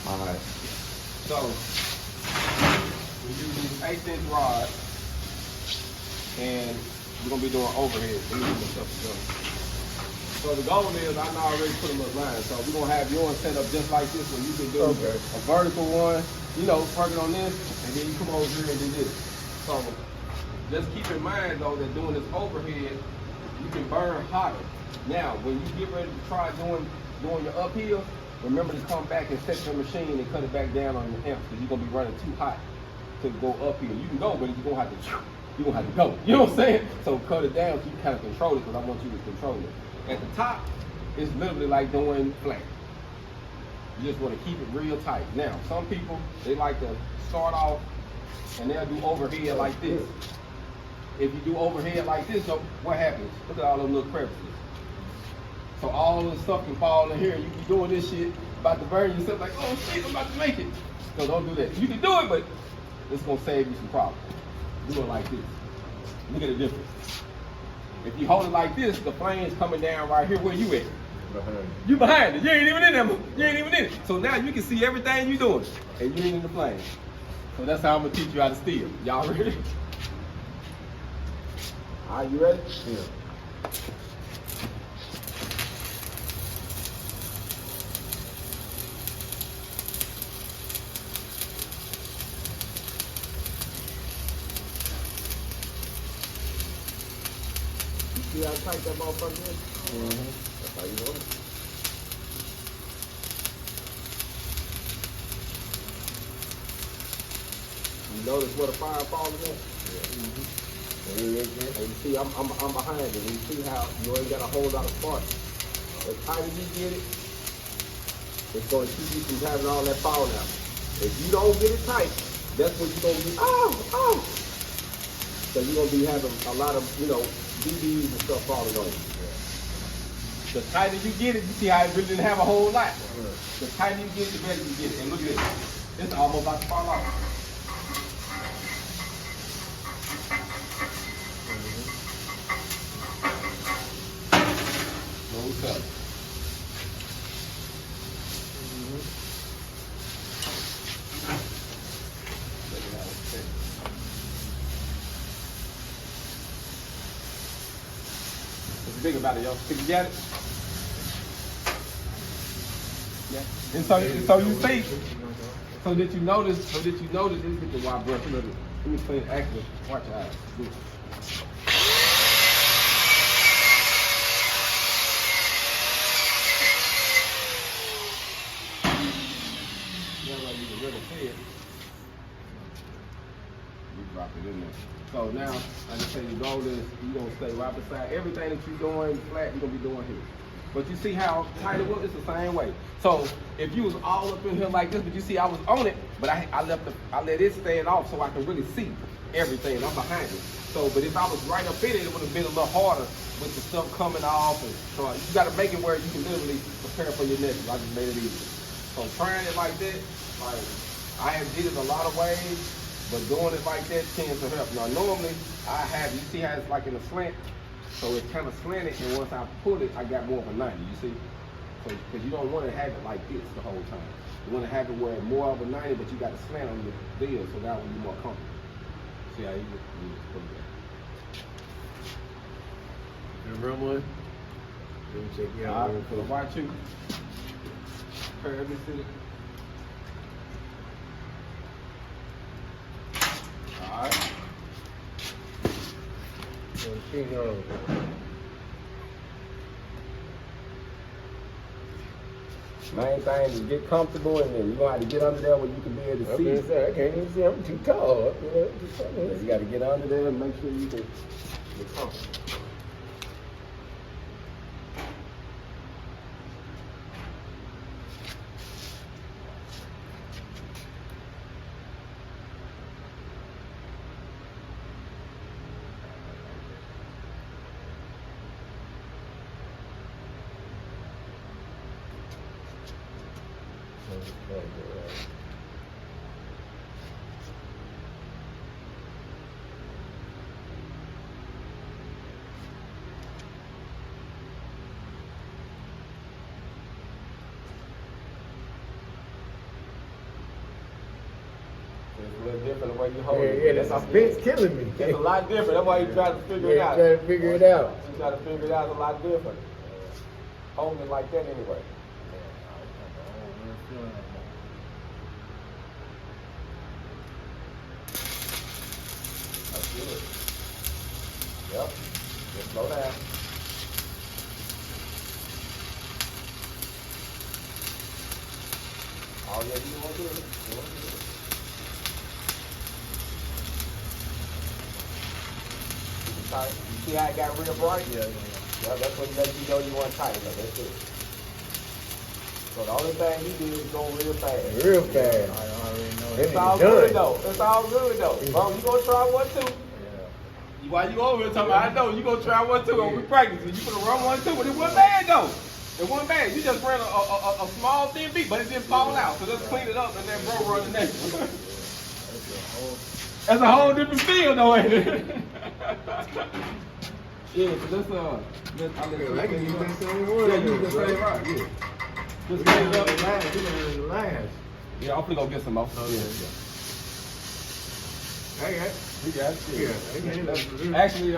All right. So we use these 1/8" rods, and we're gonna be doing overhead. So the goal is, I know I already put them up line, so we're gonna have yours set up just like this, where you can do a vertical one, you know, working on this, and then you come over here and do this. So just keep in mind though that doing this overhead, you can burn hotter. Now, when you get ready to try doing your uphill, remember to come back and set your machine and cut it back down on your amps, because you're gonna be running too hot to go uphill. You can go, but you're gonna have to go. You know what I'm saying? So cut it down so you kind of control it, because I want you to control it. At the top, it's literally like doing flat. You just want to keep it real tight. Now, some people, they like to start off and they'll do overhead like this. If you do overhead like this, so what happens? Look at all those little crevices. So all the stuff can fall in here. You be doing this shit, about to burn yourself like, oh shit, I'm about to make it. So don't do that. You can do it, but it's gonna save you some problems. Do it like this. Look at the difference. If you hold it like this, the flame's coming down right here. Where you at? Behind. You behind it. You ain't even in there. You ain't even in it. So now you can see everything you doing, and you ain't in the flame. So that's how I'm gonna teach you how to steal. Y'all ready? Are you ready? Yeah. See how tight that motherfucker is? That's how you want it. You notice where the fire falling at? Yeah. And you see, I'm behind it. And you see how you ain't got a whole lot of spark. As tight as you get it, it's going to keep you from having all that falling out. If you don't get it tight, that's when you're going to be, oh! So you're going to be having a lot of, BBs and stuff falling on you. The tighter you get it, you see how it really didn't have a whole lot. The tighter you get it, the better you get it. And look at this. It's almost about to fall off. No cut. Big about it, y'all. Think you got it? Yeah. And so you see, so that you notice, let's get the wide brush. Let me explain it actually. Watch your eyes. Now like you can really see it. You drop it in there. So now, like I say, the goal is you're going to stay right beside everything that you're doing flat, you're going to be doing here. But you see how tight it was? It's the same way. So if you was all up in here like this, but you see I was on it, but I let it stand off so I can really see everything. I'm behind it. So, but if I was right up in it, it would have been a little harder with the stuff coming off. And so you got to make it where you can literally prepare for your next. I just made it easy. So trying it like that, like I have did it a lot of ways. But doing it like that tends to help. Now normally you see how it's like in a slant? So it's kind of slanted, and once I pull it, I got more of a 90, you see? So, because you don't want to have it like this the whole time. You want to have it where it's more of a 90, but you got a slant on the deal, so that will be more comfortable. See how you put it there. You run one? Let me check you out. For the white shoe. Curve this in it. Alright. Main thing is get comfortable, and then you're going to have to get under there where you can be able to see. I can't even see. I'm too tall. You got to get under there and make sure you can get comfortable. little different the way you hold Yeah, it. yeah, the suspense killing me. It's a lot different. That's why you try to figure it out. Try to figure it out. You try to figure it out a lot different. Holding it like that anyway. That's good. Yep. Just slow down. Oh yeah, you want to do it. You want to do it. Keep it tight. You see how it got real bright? Yeah, that's what lets you know you want to tighten it. That's it. So the only thing you do is go real fast. Real fast. I already know It's that. all good though. It's all good though. Bro, you gonna try one too? Yeah. While you over here talking about, I know you gonna try one too, and we practicing. You gonna run one too, but it wasn't bad though. It wasn't bad. You just ran a small thin beat, but it didn't fall out. So just clean it up and then bro run the next one. That's a whole different feel though, ain't it? Yeah, so let's I can use that same one. Yeah, use the same rod, yeah. Just clean it up. Last. Yeah, I'm gonna go get some more. Yeah. I got it. You got it. Yeah. Actually,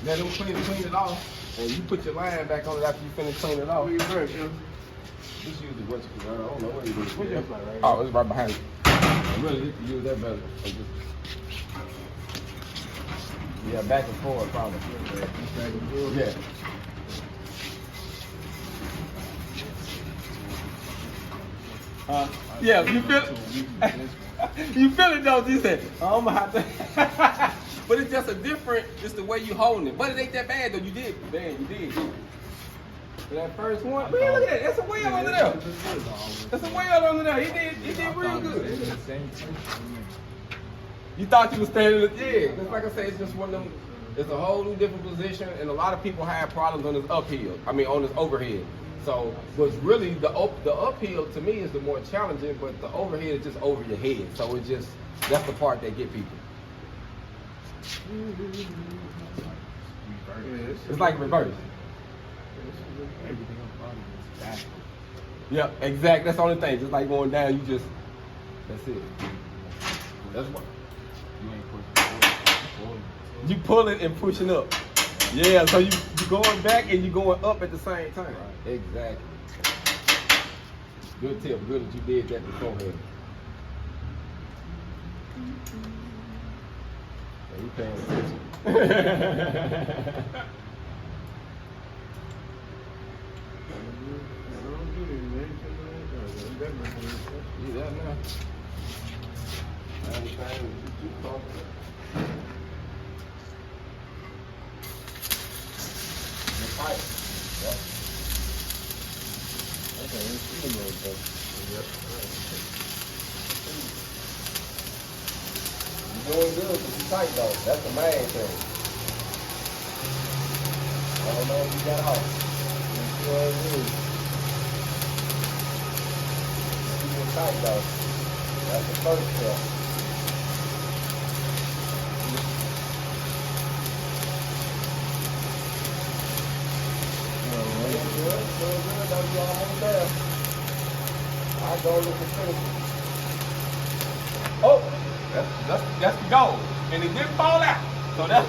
let them clean it off, and you put your line back on it after you finish cleaning it off. Just use the what you can. I don't know what it is. What's your flag right Oh, it's right behind you. I really need to use that better. Yeah, back and forth probably. Yeah. Yeah, you feel it? You feel it though, you said, oh, I'm gonna have to. But it's just a different, just the way you holding it. But it ain't that bad though, you did. Man, you did. For that first one, man, look at that. That's a whale under there. That's a whale under there. He did real good. You thought you was standing, yeah. Just like I said, it's just one of them. It's a whole new different position, and a lot of people have problems on this uphill. I mean, on this overhead. So, what's really the uphill to me is the more challenging, but the overhead is just over your head. So it's just that's the part that get people. It's like reverse. Yeah, exactly. That's the only thing. Just like going down, that's it. That's what. You pulling and pushing up. Yeah, so you going back and you going up at the same time. Right. Exactly. Good tip. Good that you did that beforehand. Yeah, you paying attention. You that now? Everything you talking about. Right. Yep. Okay, let's see a little bit. Yep. You're doing good, but you're tight though. That's the main thing. I don't know if you got off. You're doing good. You're tight though. That's the first step. I go look at finishing. Oh, that's the goal. And it didn't fall out. So that's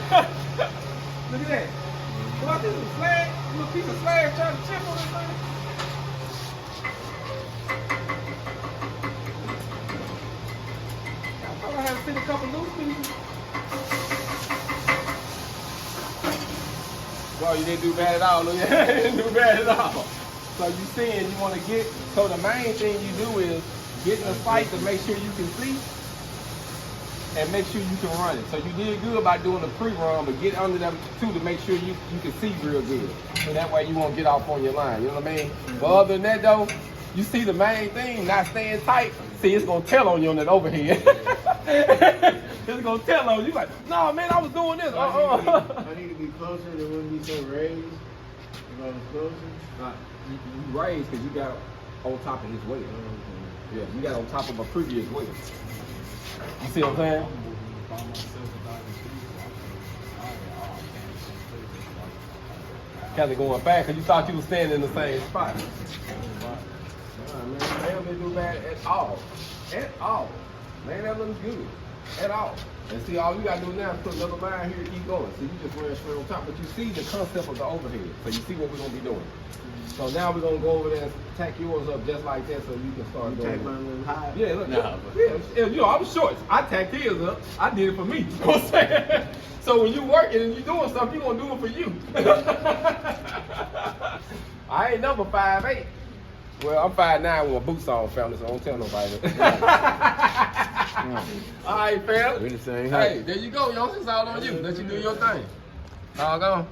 look at that. What is a slag? A little piece of slag trying to chip on this thing. I thought I had seen a couple loose pieces. Bro, you didn't do bad at all. Look, you didn't do bad at all. So you seeing you want to get, so the main thing you do is get in the sight to make sure you can see and make sure you can run it. So you did good by doing the pre-run, but get under them too to make sure you can see real good. So that way you won't get off on your line, you know what I mean? But other than that though, you see the main thing, not staying tight, see it's going to tell on you on that overhead. It's going to tell on you like, no man, I was doing this. I need to be closer, it wouldn't be so raised. If I was closer. You raised because you got on top of his weight. Yeah, you got on top of a previous weight. You see what I'm saying? Kind of going back because you thought you was standing in the same spot. Nah, man, they don't do bad at all. At all. Man, that looks good at all. And see, all you gotta do now is put another line here to keep going. So you just wear it straight on top, but you see the concept of the overhead. So you see what we're gonna be doing. So now we're gonna go over there and tack yours up just like that so you can start You doing take it. mine a little high. Yeah, look. Nah, Yeah, you know, I'm short. I tacked his up. I did it for me. You know what I'm saying? So when you working and you doing something, you gonna do it for you. I ain't number 5'8". Well, I'm 5'9" with my boots on, family, so don't tell nobody. All right, fam. We the same Hey, there you go, y'all. It's all on you. Let you do your thing. All gone.